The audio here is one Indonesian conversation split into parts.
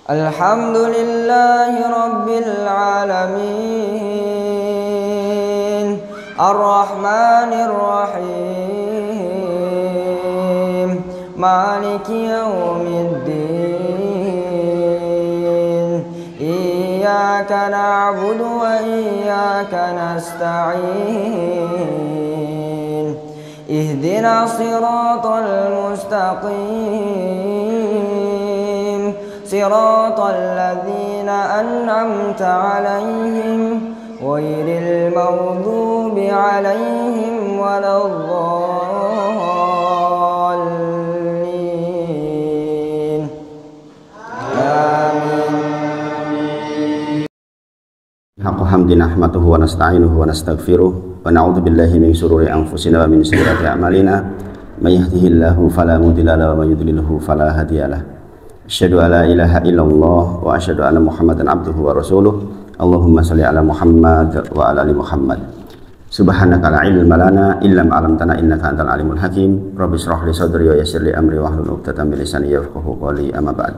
Alhamdulillahi Rabbil Alamin Ar-Rahmanir Rahim Maliki Yawmiddin Iyyaka na'budu wa iyyaka nasta'in Ihdina siratal mustaqim Siratal ladzina an'amta 'alaihim ghairil maghdubi 'alaihim waladdallin. Amin. Haqqa hamdi nahmaduhu wa nasta'inuhu wa nastaghfiruh wa na'udzu billahi min shururi anfusina wa min sayyiati a'malina may yahdihillahu fala mudilla lahu wa may yudlilhu fala hadiyalah. Asyhadu an la ilaha illallah wa asyhadu anna Muhammadan abduhu wa rasuluh. Allahumma shalli ala Muhammad wa ala ali Muhammad. Subhanaka la ilma lana illa ma 'allamtana innaka antal alimul hakim. Rabbi shrah li sadri wa yassir li amri wahlul 'uqdatam min lisani yafqahu qawli. Amma ba'd.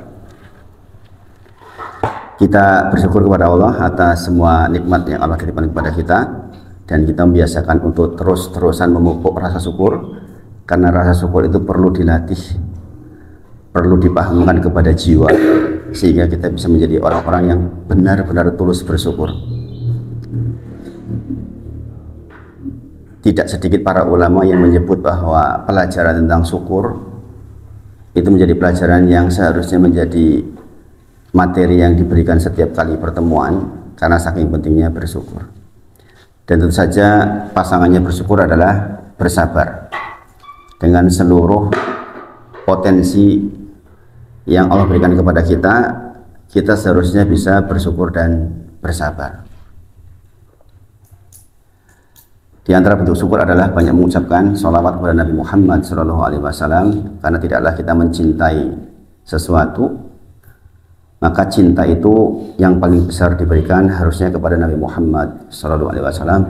Kita bersyukur kepada Allah atas semua nikmat yang Allah berikan kepada kita, dan kita membiasakan untuk terus-terusan memupuk rasa syukur, karena rasa syukur itu perlu dilatih, perlu dipahamkan kepada jiwa, sehingga kita bisa menjadi orang-orang yang benar-benar tulus bersyukur. Tidak sedikit para ulama yang menyebut bahwa pelajaran tentang syukur itu menjadi pelajaran yang seharusnya menjadi materi yang diberikan setiap kali pertemuan, karena saking pentingnya bersyukur. Dan tentu saja pasangannya bersyukur adalah bersabar dengan seluruh potensi yang Allah berikan kepada kita. Kita seharusnya bisa bersyukur dan bersabar. Di antara bentuk syukur adalah banyak mengucapkan sholawat kepada Nabi Muhammad SAW, karena tidaklah kita mencintai sesuatu maka cinta itu yang paling besar diberikan harusnya kepada Nabi Muhammad SAW,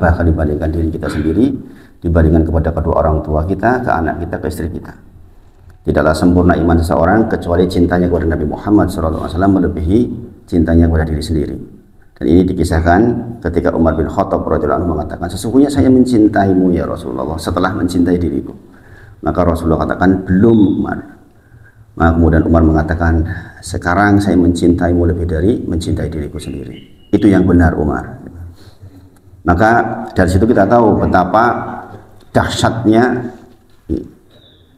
bahkan dibandingkan diri kita sendiri, dibandingkan kepada kedua orang tua kita, ke anak kita, ke istri kita. Tidaklah sempurna iman seseorang kecuali cintanya kepada Nabi Muhammad SAW melebihi cintanya kepada diri sendiri. Dan ini dikisahkan ketika Umar bin Khattab radhiyallahu anhu mengatakan, sesungguhnya saya mencintaimu ya Rasulullah setelah mencintai diriku. Maka Rasulullah katakan, belum Umar. Maka kemudian Umar mengatakan, sekarang saya mencintaimu lebih dari mencintai diriku sendiri. Itu yang benar Umar. Maka dari situ kita tahu betapa dahsyatnya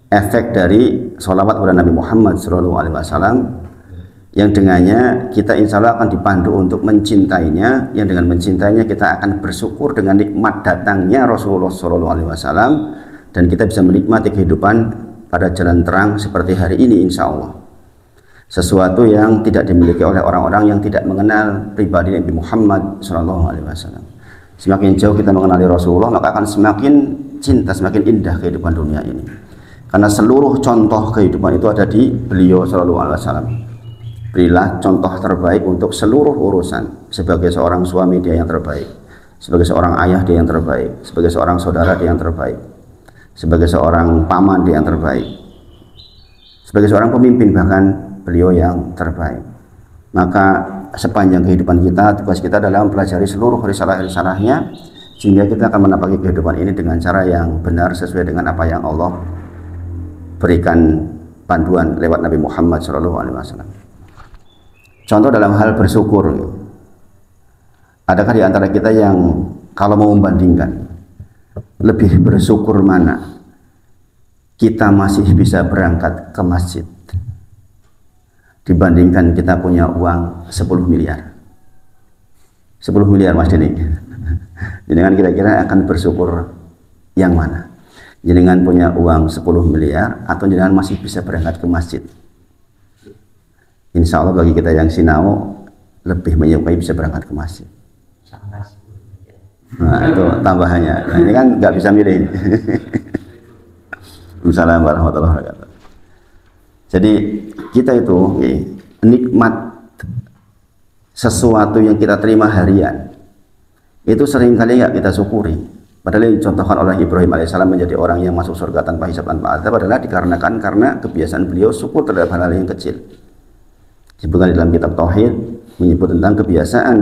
efek dari sholawat kepada Nabi Muhammad SAW, yang dengannya kita insya Allah akan dipandu untuk mencintainya, yang dengan mencintainya kita akan bersyukur dengan nikmat datangnya Rasulullah SAW, dan kita bisa menikmati kehidupan pada jalan terang seperti hari ini insya Allah. Sesuatu yang tidak dimiliki oleh orang-orang yang tidak mengenal pribadi Nabi Muhammad SAW. Semakin jauh kita mengenali Rasulullah, maka akan semakin cinta, semakin indah kehidupan dunia ini. Karena seluruh contoh kehidupan itu ada di beliau SAW. Berilah contoh terbaik untuk seluruh urusan. Sebagai seorang suami dia yang terbaik, sebagai seorang ayah dia yang terbaik, sebagai seorang saudara dia yang terbaik, sebagai seorang paman dia yang terbaik, sebagai seorang pemimpin bahkan beliau yang terbaik. Maka sepanjang kehidupan kita, tugas kita adalah mempelajari seluruh risalah-risalahnya, sehingga kita akan menapaki kehidupan ini dengan cara yang benar sesuai dengan apa yang Allah berikan panduan lewat Nabi Muhammad SAW. Contoh dalam hal bersyukur, adakah di antara kita yang kalau mau membandingkan lebih bersyukur mana, kita masih bisa berangkat ke masjid dibandingkan kita punya uang 10 miliar 10 miliar Mas Dini? Jenengan kira-kira akan bersyukur yang mana? Jenengan punya uang 10 miliar atau jenengan masih bisa berangkat ke masjid? Insya Allah bagi kita yang sinau lebih menyukai bisa berangkat ke masjid. Nah itu tambahannya. Nah, ini kan nggak bisa milih. Assalamualaikum warahmatullahi wabarakatuh. Jadi kita itu nikmat sesuatu yang kita terima harian itu seringkali nggak kita syukuri. Padahal yang dicontohkan oleh Ibrahim alaihissalam menjadi orang yang masuk surga tanpa hisab tanpa azab adalah dikarenakan karena kebiasaan beliau syukur terhadap hal-hal yang kecil. Disebutkan di dalam kitab Tauhid menyebut tentang kebiasaan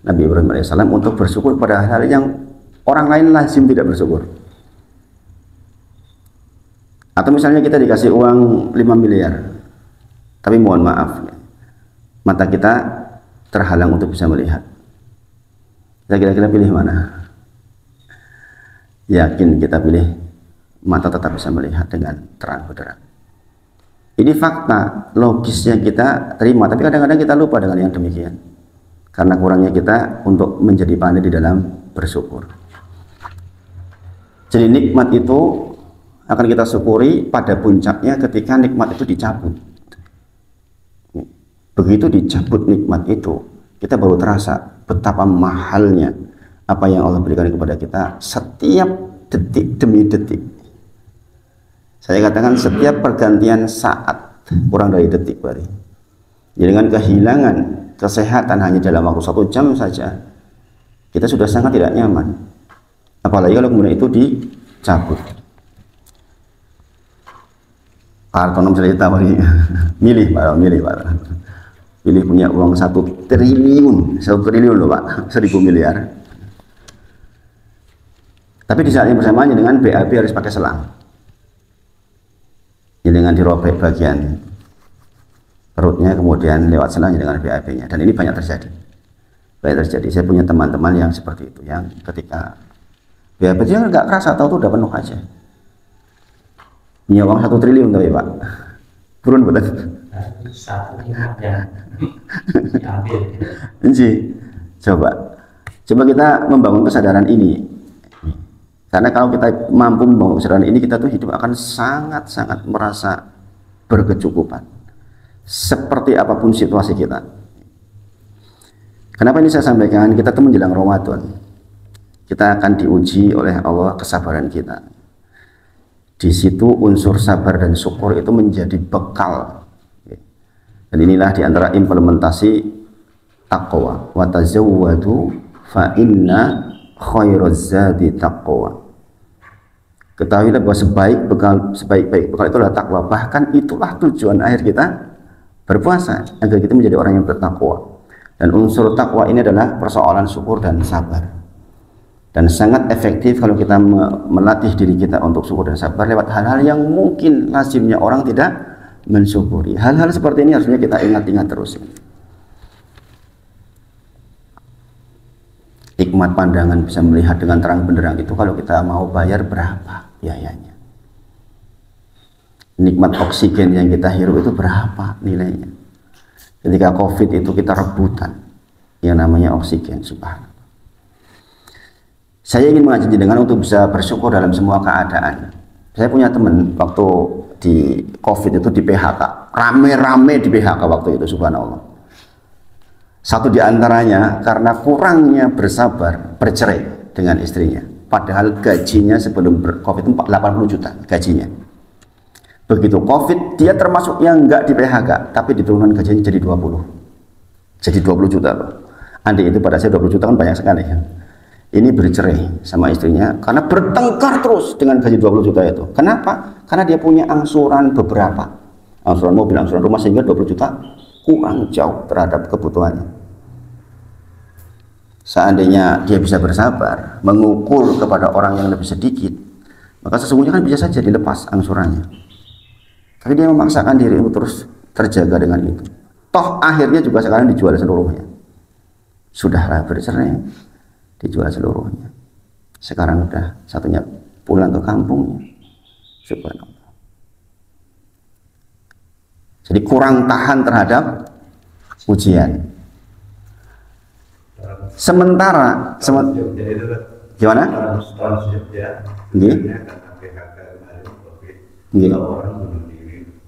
Nabi Ibrahim alaihissalam untuk bersyukur pada hal yang orang lain lazim tidak bersyukur. Atau misalnya kita dikasih uang 5 miliar, tapi mohon maaf, mata kita terhalang untuk bisa melihat. Kita kira-kira pilih mana? Yakin kita pilih mata tetap bisa melihat dengan terang benderang. Ini fakta logisnya kita terima, tapi kadang-kadang kita lupa dengan yang demikian karena kurangnya kita untuk menjadi pandai di dalam bersyukur. Jadi nikmat itu akan kita syukuri pada puncaknya ketika nikmat itu dicabut. Begitu dicabut nikmat itu, kita baru terasa betapa mahalnya apa yang Allah berikan kepada kita setiap detik demi detik. Saya katakan setiap pergantian saat, kurang dari detik berarti. Jadi dengan kehilangan kesehatan hanya dalam waktu 1 jam saja, kita sudah sangat tidak nyaman. Apalagi kalau kemudian itu dicabut. Pak Hartono cerita milih Pak. Pilih punya uang 1 triliun loh Pak, 1.000 miliar. Tapi di saat yang bersamaan dengan BAB harus pakai selang. Ya, dengan dirobek bagian perutnya kemudian lewat selangnya dengan BAB-nya, dan ini banyak terjadi. Saya punya teman-teman yang seperti itu, yang ketika BAB-nya nggak kerasa, tahu tuh udah penuh aja. Punya uang 1 triliun tapi Pak, turun betul. Coba kita membangun kesadaran ini. Karena kalau kita mampu membangun kesadaran ini, kita tuh hidup akan sangat-sangat merasa berkecukupan. Seperti apapun situasi kita. Kenapa ini saya sampaikan? Kita tuh menjelang Ramadan. Kita akan diuji oleh Allah kesabaran kita. Di situ unsur sabar dan syukur itu menjadi bekal. Dan inilah diantara implementasi taqwa. Wa tazawwadu fa inna khairaz zadi taqwa. Ketahuilah bahwa sebaik-baik bekal itu adalah takwa. Bahkan itulah tujuan akhir kita berpuasa, agar kita menjadi orang yang bertakwa. Dan unsur takwa ini adalah persoalan syukur dan sabar. Dan sangat efektif kalau kita melatih diri kita untuk syukur dan sabar lewat hal-hal yang mungkin lazimnya orang tidak mensyukuri. Hal-hal seperti ini harusnya kita ingat-ingat terus. Hikmat pandangan bisa melihat dengan terang benderang itu kalau kita mau bayar berapa biayanya. Nikmat oksigen yang kita hirup itu berapa nilainya. Ketika COVID itu kita rebutan yang namanya oksigen, subhanallah. Saya ingin mengajak jenengan untuk bisa bersyukur dalam semua keadaan. Saya punya teman waktu di COVID itu di PHK, rame-rame di PHK waktu itu, subhanallah. Satu di antaranya karena kurangnya bersabar bercerai dengan istrinya. Padahal gajinya sebelum COVID itu 80 juta gajinya. Begitu COVID dia termasuk yang enggak di PHK, tapi diturunkan gajinya jadi 20. Jadi 20 juta loh. Andai itu pada saya 20 juta kan banyak sekali ya. Ini bercerai sama istrinya karena bertengkar terus dengan gaji 20 juta itu. Kenapa? Karena dia punya angsuran beberapa. Angsuran mobil, angsuran rumah, sehingga 20 juta kurang jauh terhadap kebutuhannya. Seandainya dia bisa bersabar, mengukur kepada orang yang lebih sedikit, maka sesungguhnya kan bisa saja dilepas angsurannya. Tapi dia memaksakan diri untuk terus terjaga dengan itu. Toh akhirnya juga sekarang dijual seluruhnya. Sudahlah bercerai, dijual seluruhnya. Sekarang udah satunya pulang ke kampungnya. Subhanallah. Jadi kurang tahan terhadap ujian. Sementara gimana?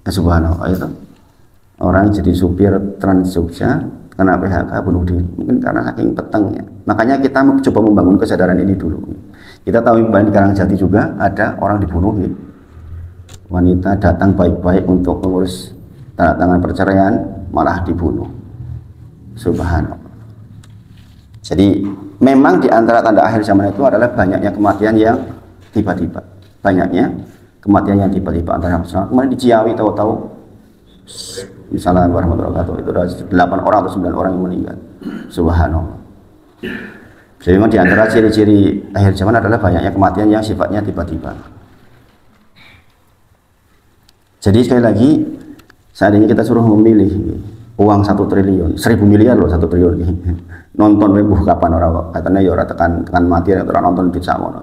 Subhanallah, itu orang jadi supir Trans Jogja kena PHK bunuh diri, mungkin karena saking petengnya. Makanya kita coba membangun kesadaran ini dulu. Kita tahu di Karangjati juga ada orang dibunuh, wanita datang baik-baik untuk mengurus tanda tangan perceraian malah dibunuh. Subhanallah. Jadi memang di antara tanda akhir zaman itu adalah banyaknya kematian yang tiba-tiba. Banyaknya kematian yang tiba-tiba antara kemarin di Ciawi tahu-tahu Assalamualaikum warahmatullahi wabarakatuh. Itu ada 8 orang atau 9 orang yang meninggal. Subhanallah. Jadi memang di antara ciri-ciri akhir zaman adalah banyaknya kematian yang sifatnya tiba-tiba. Jadi sekali lagi, seandainya kita suruh memilih uang 1 triliun, 1000 miliar loh 1 triliun. Nonton ribu kapan orang katanya ya orang tekan mati orang nonton di samono.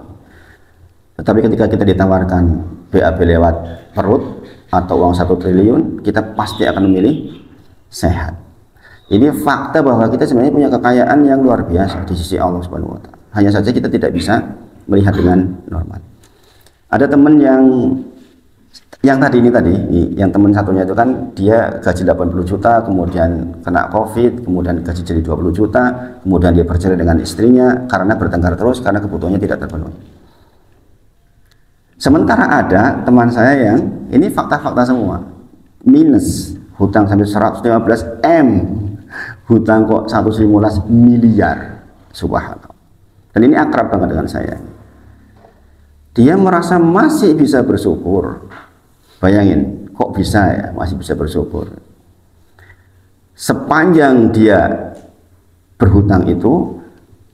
Tetapi ketika kita ditawarkan BAB lewat perut atau uang 1 triliun, kita pasti akan memilih sehat. Ini fakta bahwa kita sebenarnya punya kekayaan yang luar biasa di sisi Allah Subhanahu wa taala. Hanya saja kita tidak bisa melihat dengan normal. Ada teman yang tadi, yang teman satunya itu kan dia gaji 80 juta, kemudian kena Covid, kemudian gaji jadi 20 juta, kemudian dia bercerai dengan istrinya karena bertengkar terus karena kebutuhannya tidak terpenuhi. Sementara ada teman saya yang ini fakta-fakta semua. Minus, hutang sampai 115 M. Hutang kok 115 miliar. Subhanallah. Dan ini akrab banget dengan saya. Dia merasa masih bisa bersyukur. Bayangin, kok bisa ya masih bisa bersyukur. Sepanjang dia berhutang itu,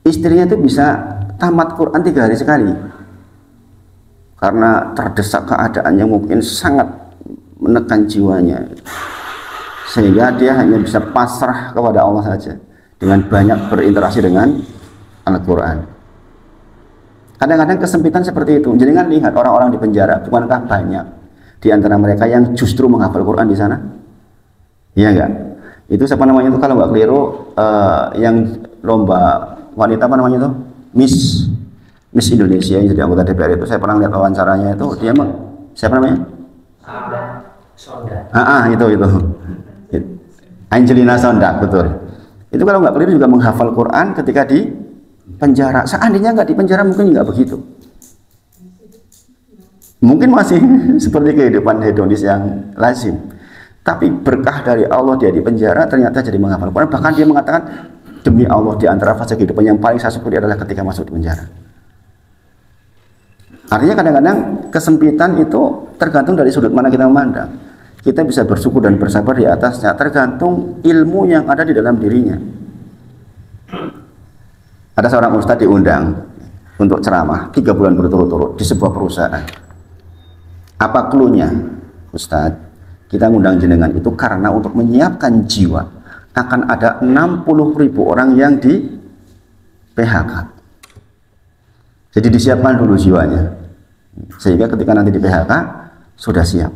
istrinya itu bisa tamat Quran 3 hari sekali. Karena terdesak keadaan yang mungkin sangat menekan jiwanya. Sehingga dia hanya bisa pasrah kepada Allah saja dengan banyak berinteraksi dengan Al-Quran. Kadang-kadang kesempitan seperti itu. Jadi kan lihat orang-orang di penjara, bukankah banyak di antara mereka yang justru menghafal Quran di sana? Iya enggak? Itu siapa namanya itu kalau nggak keliru yang lomba wanita apa namanya itu? Miss Indonesia yang jadi anggota DPR itu, saya pernah lihat wawancaranya itu, dia siapa namanya? Sonda. Itu. Angelina Sonda, betul. Itu kalau nggak keliru juga menghafal Quran ketika di penjara. Seandainya nggak di penjara mungkin nggak begitu. Mungkin masih seperti kehidupan hedonis yang lazim. Tapi berkah dari Allah dia di penjara ternyata jadi menghafal Quran. Bahkan dia mengatakan, demi Allah di antara fase kehidupan yang paling saya syukuri adalah ketika masuk di penjara. Artinya kadang-kadang kesempitan itu tergantung dari sudut mana kita memandang. Kita bisa bersyukur dan bersabar di atasnya tergantung ilmu yang ada di dalam dirinya. Ada seorang ustadz diundang untuk ceramah 3 bulan berturut-turut di sebuah perusahaan. Apa cluenya? Ustadz, kita ngundang jenengan itu karena untuk menyiapkan jiwa. Akan ada 60.000 orang yang di PHK. Jadi disiapkan dulu jiwanya. Sehingga ketika nanti di PHK sudah siap.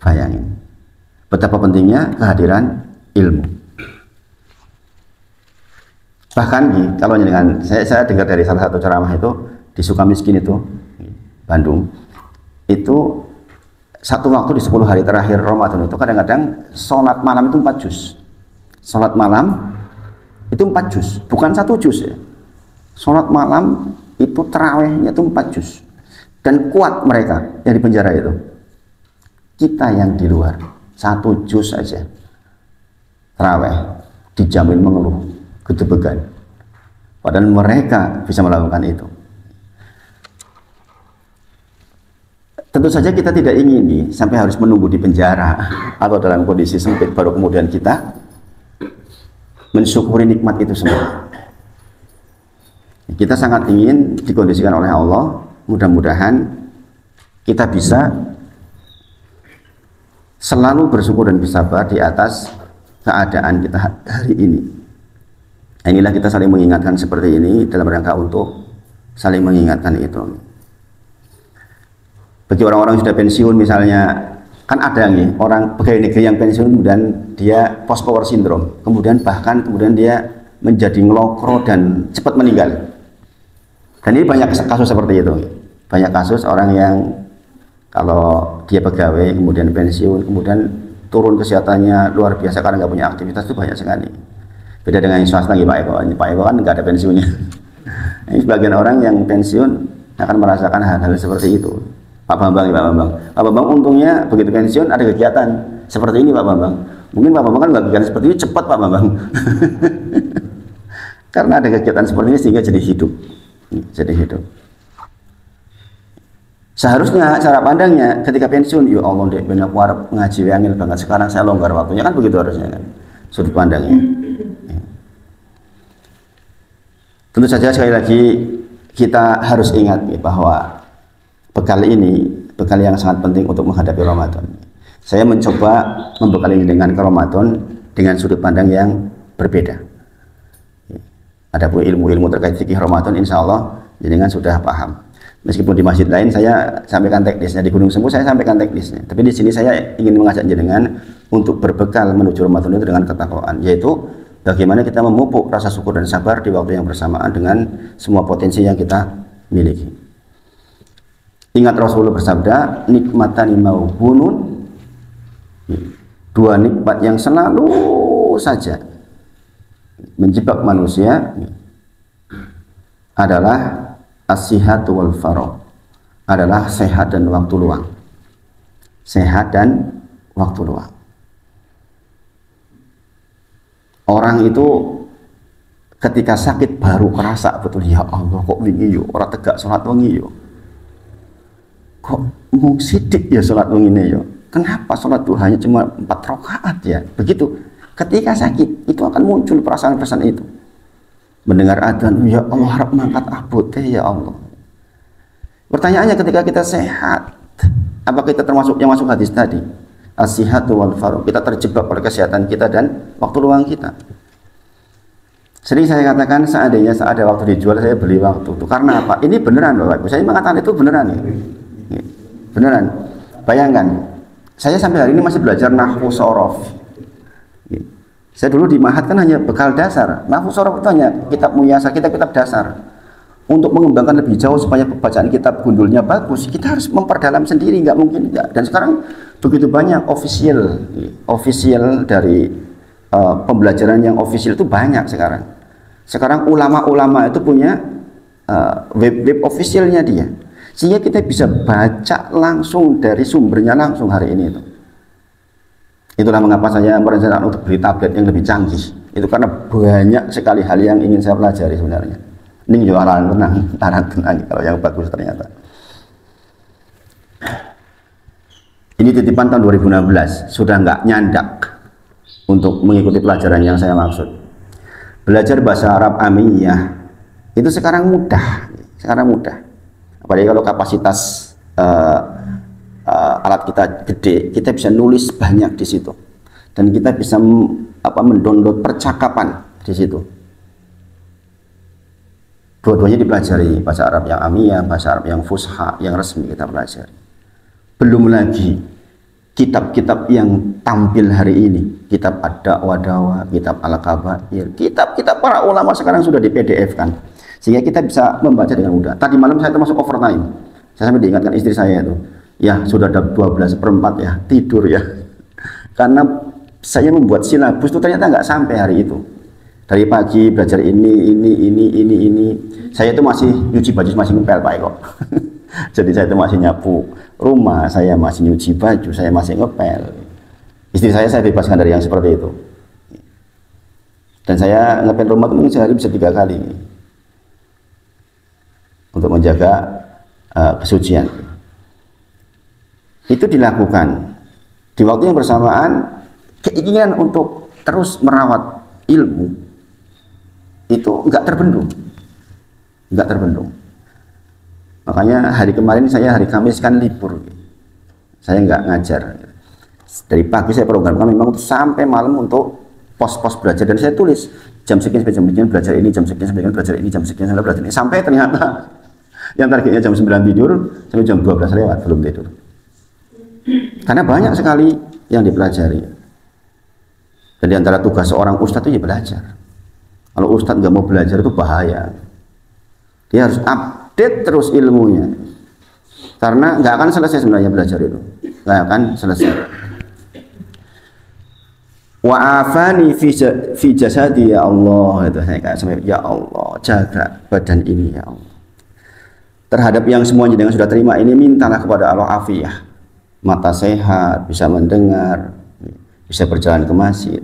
Bayangin betapa pentingnya kehadiran ilmu. Bahkan kalau dengan saya dengar dari salah satu ceramah itu di Sukamiskin itu Bandung, itu satu waktu di 10 hari terakhir Ramadan itu kadang-kadang sholat malam itu 4 juz. Sholat malam itu 4 juz, bukan 1 juz ya. Sholat malam itu terawihnya itu 4 juz. Dan kuat mereka yang di penjara itu. Kita yang di luar 1 juz saja terawih dijamin mengeluh gedebegan, padahal mereka bisa melakukan itu. Tentu saja kita tidak ingin sampai harus menunggu di penjara atau dalam kondisi sempit baru kemudian kita mensyukuri nikmat itu semua. Kita sangat ingin dikondisikan oleh Allah, mudah-mudahan kita bisa selalu bersyukur dan bersabar di atas keadaan kita hari ini. Inilah kita saling mengingatkan seperti ini dalam rangka untuk saling mengingatkan itu. Bagi orang-orang yang sudah pensiun misalnya, kan ada nih orang pegawai negeri yang pensiun kemudian dia post power syndrome, kemudian dia menjadi ngelokro dan cepat meninggal. Dan ini banyak kasus seperti itu. Banyak kasus orang yang kalau dia pegawai kemudian pensiun, kemudian turun kesehatannya luar biasa karena nggak punya aktivitas, itu banyak sekali. Beda dengan yang swasta lagi Pak Eko. Ini Pak Eko kan nggak ada pensiunnya. Ini sebagian orang yang pensiun akan merasakan hal-hal seperti itu. Pak Bambang untungnya begitu pensiun ada kegiatan seperti ini Pak Bambang. Mungkin Pak Bambang kan nggak kegiatan seperti ini cepat Pak Bambang. Karena ada kegiatan seperti ini sehingga jadi hidup. Seharusnya cara pandangnya ketika pensiun, ya Allah dek ben aku arep ngaji angel banget, sekarang saya longgar waktunya, kan begitu harusnya kan sudut pandangnya. Tentu saja sekali lagi kita harus ingat ya, bahwa bekal ini bekal yang sangat penting untuk menghadapi Ramadan. Saya mencoba membekali dengan ke Ramadan dengan sudut pandang yang berbeda. Adapun ilmu-ilmu terkait fikih Ramadan, insya Allah jenengan sudah paham. Meskipun di masjid lain saya sampaikan teknisnya, di Gunung Sempu saya sampaikan teknisnya, tapi di sini saya ingin mengajak jenengan untuk berbekal menuju Ramadan itu dengan ketakwaan, yaitu bagaimana kita memupuk rasa syukur dan sabar di waktu yang bersamaan dengan semua potensi yang kita miliki. Ingat Rasulullah bersabda, nikmatani maubunun, dua nikmat yang selalu saja menjebak manusia adalah as-sihhatu wal faragh, adalah sehat dan waktu luang. Sehat dan waktu luang. Orang itu ketika sakit baru kerasa betul, ya Allah kok wingi yo ora tegak salat wengi yo. Kok mung sidik ya salat wengine yo. Kenapa salat duhanya cuma 4 rakaat ya? Begitu. Ketika sakit itu akan muncul perasaan-perasaan itu. Mendengar adzan, ya Allah harap mangkat abot ya Allah. Pertanyaannya ketika kita sehat, apa kita termasuk yang masuk hadis tadi? As-sihhatu wal faragh. Kita terjebak oleh kesehatan kita dan waktu luang kita. Sering saya katakan seandainya ada waktu dijual, saya beli waktu itu. Karena apa? Ini beneran Bapak Ibu. Saya mengatakan itu beneran ya. Beneran. Bayangkan, saya sampai hari ini masih belajar nahwu shorof. Saya dulu di Mahat kan hanya bekal dasar. Nahwu shorof itu hanya kitab muyasar, kitab dasar. Untuk mengembangkan lebih jauh supaya bacaan kitab gundulnya bagus, kita harus memperdalam sendiri, nggak mungkin tidak. Dan sekarang begitu banyak official dari pembelajaran yang official itu banyak sekarang. Sekarang ulama-ulama itu punya web officialnya dia, sehingga kita bisa baca langsung dari sumbernya langsung hari ini itu. Itulah mengapa saya merencanakan untuk beli tablet yang lebih canggih. Itu karena banyak sekali hal yang ingin saya pelajari sebenarnya. Ini jualan tenang kalau yang bagus ternyata. Ini titipan tahun 2016, sudah nggak nyandak untuk mengikuti pelajaran yang saya maksud. Belajar bahasa Arab Amiyah itu sekarang mudah. Apalagi kalau kapasitas alat kita gede, kita bisa nulis banyak di situ, dan kita bisa mendownload percakapan di situ. Dua-duanya dipelajari, bahasa Arab yang amiyah, bahasa Arab yang fusha, yang resmi kita pelajari. Belum lagi kitab-kitab yang tampil hari ini, kitab Ad-Da'wa, kitab Al-Kabair, kitab-kitab para ulama sekarang sudah di PDF kan, sehingga kita bisa membaca dengan mudah. Tadi malam saya termasuk overtime, saya sampai diingatkan istri saya itu, ya sudah ada 12/4 ya, tidur ya. Karena saya membuat silabus itu ternyata nggak sampai hari itu. Dari pagi belajar ini. Saya itu masih nyuci baju, masih ngepel Pak Eko. Jadi saya itu masih nyapu rumah, saya masih nyuci baju, saya masih ngepel. Istri saya bebaskan dari yang seperti itu. Dan saya ngepel rumah itu sehari bisa 3 kali. Untuk menjaga kesucian. Itu dilakukan. Di waktu yang bersamaan, keinginan untuk terus merawat ilmu itu enggak terbendung. Makanya hari kemarin saya hari Kamis kan libur, saya enggak ngajar. Dari pagi saya programkan memang untuk sampai malam untuk pos-pos belajar, dan saya tulis jam sekian sampai jam sekian belajar ini, jam sekian sampai belajar ini, jam sekian sampai belajar ini, sampai ternyata yang targetnya jam 9 tidur sampai jam 12 lewat belum tidur. Karena banyak sekali yang dipelajari. Dan di antara tugas seorang ustadz itu ya belajar. Kalau ustadz nggak mau belajar itu bahaya. Dia harus update terus ilmunya. Karena nggak akan selesai sebenarnya belajar itu. Nggak akan selesai. Wa afani fi jasadi ya Allah, itu saya kayak sampai ya Allah jaga badan ini ya Allah. Terhadap yang semuanya dengan sudah terima ini, mintalah kepada Allah afiyah. Mata sehat, bisa mendengar, bisa berjalan ke masjid.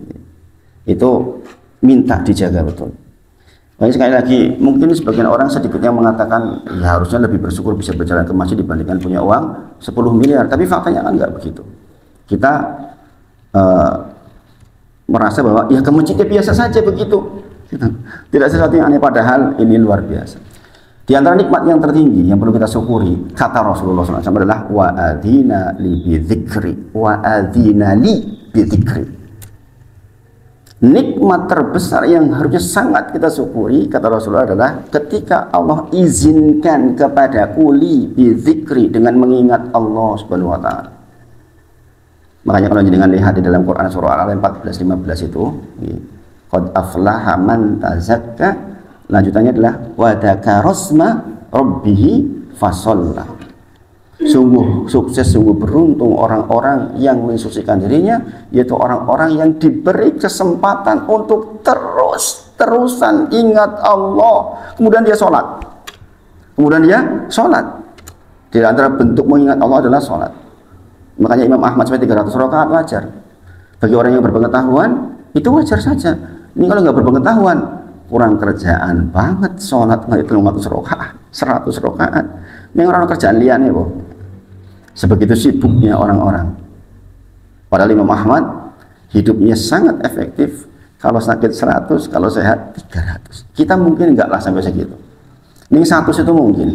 Itu minta dijaga betul. Baik, sekali lagi, mungkin sebagian orang sedikit yang mengatakan ya harusnya lebih bersyukur bisa berjalan ke masjid dibandingkan punya uang 10 miliar. Tapi faktanya kan nggak begitu. Kita merasa bahwa ya ke masjidnya biasa saja begitu. Tidak sesuatu yang aneh, padahal ini luar biasa. Di antara nikmat yang tertinggi yang perlu kita syukuri, kata Rasulullah SAW adalah wa adzina li bidzikri, wa adzina li bidzikri. Nikmat terbesar yang harusnya sangat kita syukuri, kata Rasulullah, adalah ketika Allah izinkan kepadaku li bidzikri, dengan mengingat Allah Subhanahu wa taala. Makanya kalau jenengan lihat di dalam Quran surah Al-An'am 14-15 itu, qad aflaha man tazakka, lanjutannya adalah wa dzakarasma rabbih fasalla. Sungguh sukses, sungguh beruntung orang-orang yang mensucikan dirinya, yaitu orang-orang yang diberi kesempatan untuk terus-terusan ingat Allah, kemudian dia sholat. Di antara bentuk mengingat Allah adalah sholat. Makanya Imam Ahmad sampai 300 rakaat wajar. Bagi orang yang berpengetahuan itu wajar saja. Ini kalau nggak berpengetahuan, kurang kerjaan banget sholat ngitung 100 rakaat. Ini orang kerjaan liane kok. Sebegitu sibuknya orang-orang. Padahal Imam Ahmad hidupnya sangat efektif. Kalau sakit 100, kalau sehat 300. Kita mungkin enggak lah sampai segitu. Ini 100 itu mungkin.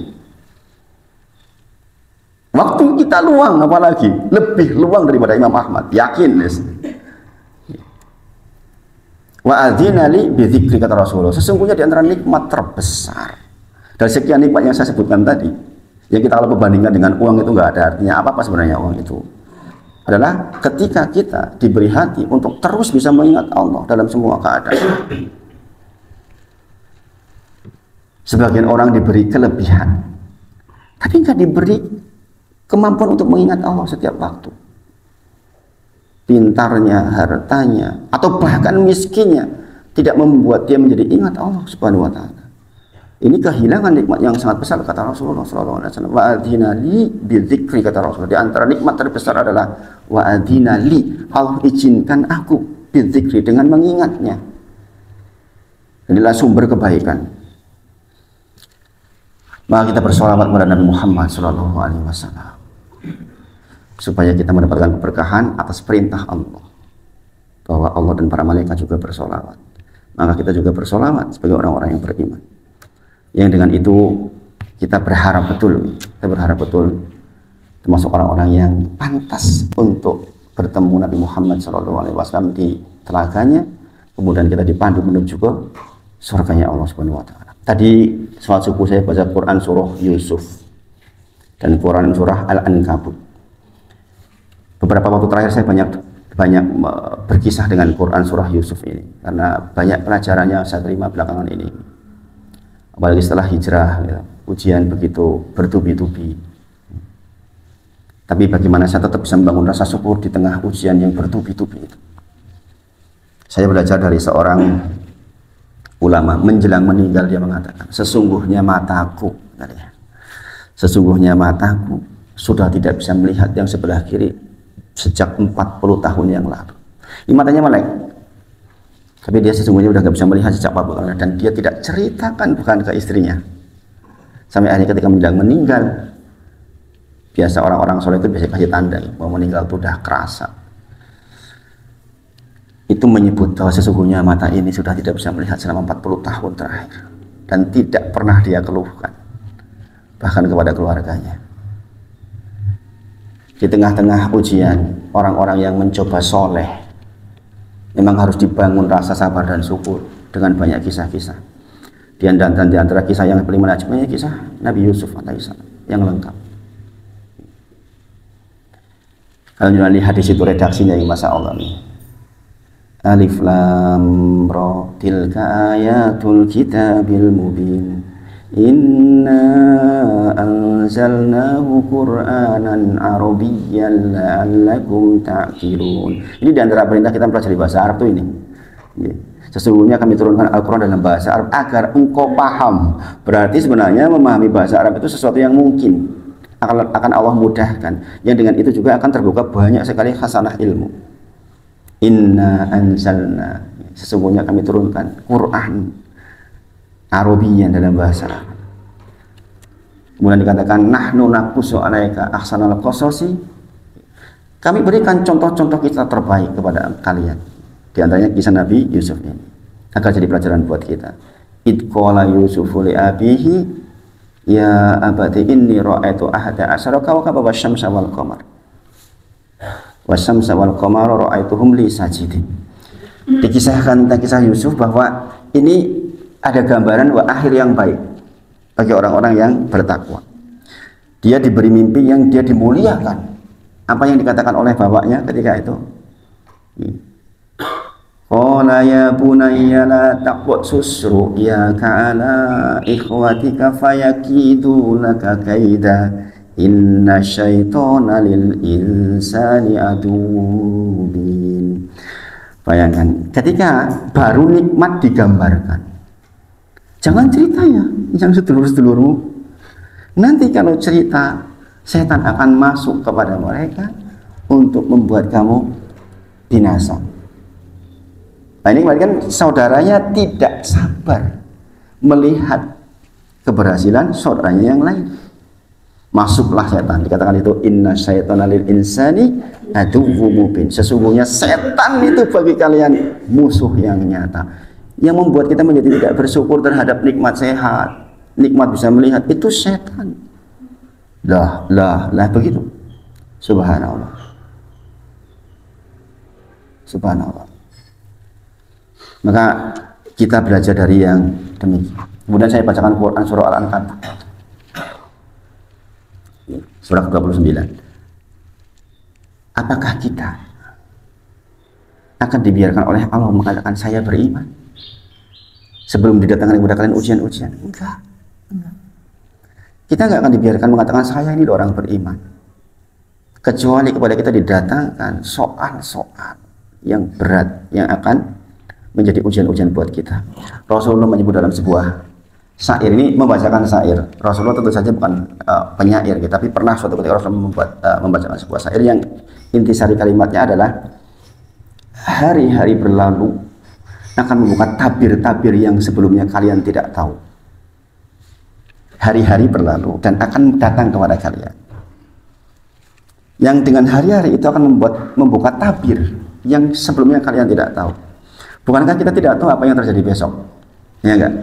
Waktu kita luang, apalagi lebih luang daripada Imam Ahmad. Yakin, yes. Wa adzina li bidzikri, kata Rasulullah. Sesungguhnya di antara nikmat terbesar dari sekian nikmat yang saya sebutkan tadi, yang kita kalau membandingkan dengan uang itu nggak ada artinya apa-apa sebenarnya uang itu, adalah ketika kita diberi hati untuk terus bisa mengingat Allah dalam semua keadaan. Sebagian orang diberi kelebihan, tapi nggak diberi kemampuan untuk mengingat Allah setiap waktu. Pintarnya, hartanya, atau bahkan miskinnya tidak membuat dia menjadi ingat Allah Subhanahu wa taala. Ini kehilangan nikmat yang sangat besar, kata Rasulullah SAW. Wa adzina li bidzikri, kata Rasulullah. Di antara nikmat terbesar adalah wa adzina li, Allah izinkan aku bidzikri, dengan mengingatnya. Inilah sumber kebaikan. Maka kita bersolawat kepada Nabi Muhammad SAW supaya kita mendapatkan keberkahan atas perintah Allah, bahwa Allah dan para malaikat juga bersolawat. Maka kita juga bersolawat sebagai orang-orang yang beriman. Yang dengan itu kita berharap betul, termasuk orang-orang yang pantas untuk bertemu Nabi Muhammad SAW di telaganya, kemudian kita dipandu menuju ke surganya Allah Subhanahu wa taala. Tadi sholat subuh saya baca Quran surah Yusuf dan Quran surah Al-Ankabut. Beberapa waktu terakhir saya banyak berkisah dengan Quran surah Yusuf ini, karena banyak pelajarannya saya terima belakangan ini. Apalagi setelah hijrah, ya, ujian begitu bertubi-tubi. Tapi bagaimana saya tetap bisa membangun rasa syukur di tengah ujian yang bertubi-tubi itu. Saya belajar dari seorang ulama, menjelang meninggal dia mengatakan, sesungguhnya mataku sudah tidak bisa melihat yang sebelah kiri sejak 40 tahun yang lalu. Ini matanya melek, tapi dia sesungguhnya udah gak bisa melihat sejak 40 tahun, dan dia tidak ceritakan bukan ke istrinya. Sampai akhirnya ketika menjelang meninggal, biasa orang-orang soleh itu biasa kasih tanda bahwa meninggal itu udah kerasa. Itu menyebut bahwa sesungguhnya mata ini sudah tidak bisa melihat selama 40 tahun terakhir, dan tidak pernah dia keluhkan bahkan kepada keluarganya. Di tengah-tengah ujian, orang-orang yang mencoba soleh memang harus dibangun rasa sabar dan syukur dengan banyak kisah-kisah. di antara kisah yang paling menarik kisah Nabi Yusuf alaihissalam yang lengkap. Kalau kita lihat di situ redaksinya yang Masya Allah nih. Alif Lam Ra tilka ayatul kitabil mubin inna anzalnahu qur'anan arabiyyan la'allakum ta'qilun. Ini di antara perintah kita mempelajari bahasa Arab tuh ini. Sesungguhnya kami turunkan Al-Quran dalam bahasa Arab agar engkau paham. Berarti sebenarnya memahami bahasa Arab itu sesuatu yang mungkin, akan Allah mudahkan, yang dengan itu juga akan terbuka banyak sekali khasanah ilmu. Inna anzalna, sesungguhnya kami turunkan Quran Arabiyan dalam bahasa Arab. Kemudian dikatakan nahnu naqussu 'alaika ahsanal qasasi. Kami berikan contoh-contoh kisah terbaik kepada kalian. Di antaranya kisah Nabi Yusuf ini. Agar jadi pelajaran buat kita. Id qala Yusufu li abihi ya abati inni ra'aitu ahada asyara kawkaban wasyamsa wal qamar. Wasyamsa wal qamara ra'aituhum li sajidin. Dikisahkan tentang kisah Yusuf bahwa ini ada gambaran bahwa akhir yang baik bagi orang-orang yang bertakwa. Dia diberi mimpi yang dia dimuliakan. Apa yang dikatakan oleh bapaknya ketika itu? Qala ya bunayya la taqsus ru'yaka ala ikhwatika fayakidu laka kaida inna syaitana lil insani aduwwun. Bayangkan ketika baru nikmat digambarkan, jangan cerita ya yang sedulur-sedulurmu. Nanti kalau cerita, setan akan masuk kepada mereka untuk membuat kamu binasa. Nah ini kan saudaranya tidak sabar melihat keberhasilan saudaranya yang lain. Masuklah setan, dikatakan itu inna syaitana lil insani aduwwun mubin. Sesungguhnya setan itu bagi kalian musuh yang nyata. Yang membuat kita menjadi tidak bersyukur terhadap nikmat sehat, nikmat bisa melihat, itu setan. Lah begitu. Subhanallah. Subhanallah. Maka kita belajar dari yang demikian. Kemudian saya bacakan Quran surah Al-Ankabut. Surah ke-29. Apakah kita akan dibiarkan oleh Allah mengatakan saya beriman sebelum didatangkan kepada kalian ujian-ujian? Enggak. Kita enggak akan dibiarkan mengatakan saya ini orang beriman, kecuali kepada kita didatangkan soal-soal yang berat yang akan menjadi ujian-ujian buat kita. Rasulullah menyebut dalam sebuah syair, ini membacakan syair. Rasulullah tentu saja bukan penyair, tapi pernah suatu ketika Rasulullah membacakan sebuah syair yang intisari kalimatnya adalah hari-hari berlalu akan membuka tabir-tabir yang sebelumnya kalian tidak tahu. Hari-hari berlalu dan akan datang kepada kalian. Yang dengan hari-hari itu akan membuka tabir yang sebelumnya kalian tidak tahu. Bukankah kita tidak tahu apa yang terjadi besok? Ya enggak?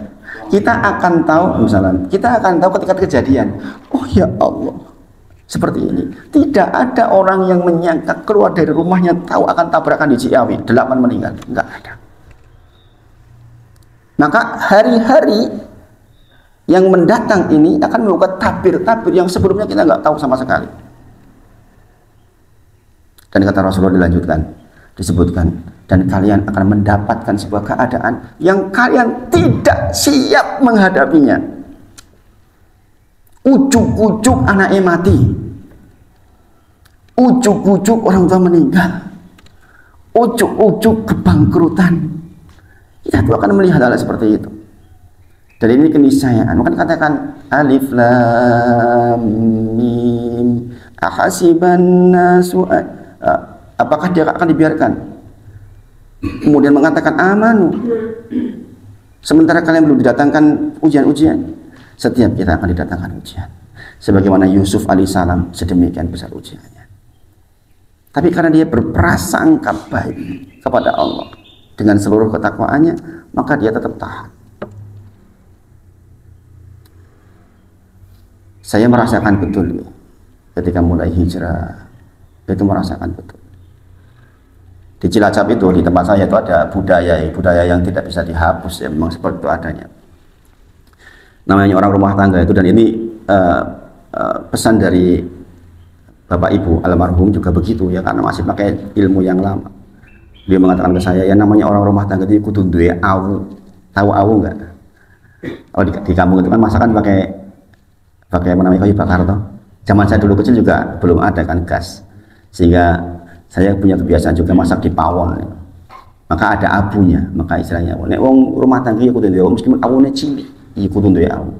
Kita akan tahu, misalnya, kita akan tahu ketika kejadian. Oh ya Allah, seperti ini. Tidak ada orang yang menyangka keluar dari rumahnya tahu akan tabrakan di Ciawi, 8 meninggal. Enggak ada. Maka hari-hari yang mendatang ini akan membuka tabir-tabir yang sebelumnya kita nggak tahu sama sekali. Dan kata Rasulullah disebutkan, dan kalian akan mendapatkan sebuah keadaan yang kalian tidak siap menghadapinya. Ujuk-ujuk anaknya mati, ujuk-ujuk orang tua meninggal, ujuk-ujuk kebangkrutan. Kita tuh akan melihat hal seperti itu. Dan ini keniscayaan. Maka katakan alif lam mim ahasiban nasu, apakah dia akan dibiarkan kemudian mengatakan amanu sementara kalian belum didatangkan ujian-ujian? Setiap kita akan didatangkan ujian, sebagaimana Yusuf alaihissalam sedemikian besar ujiannya. Tapi karena dia berprasangka baik kepada Allah dengan seluruh ketakwaannya, maka dia tetap tahan. Saya merasakan betul ketika mulai hijrah, itu merasakan betul. Di Cilacap itu, di tempat saya itu ada budaya yang tidak bisa dihapus, ya memang seperti itu adanya. Namanya orang rumah tangga itu, dan ini pesan dari Bapak Ibu almarhum juga begitu ya, karena masih pakai ilmu yang lama. Dia mengatakan ke saya, ya namanya orang rumah tangga itu kudu duwe awu. Tahu awu enggak? Oh di kampung itu kan masakan pakai apa namanya, kayu bakar toh. Zaman saya dulu kecil juga belum ada kan gas, sehingga saya punya kebiasaan juga masak di pawon. Maka ada abunya, maka istilahnya nek wong rumah tangga ya kudu duwe, meskipun awune cilik, ya kudu duwe awu.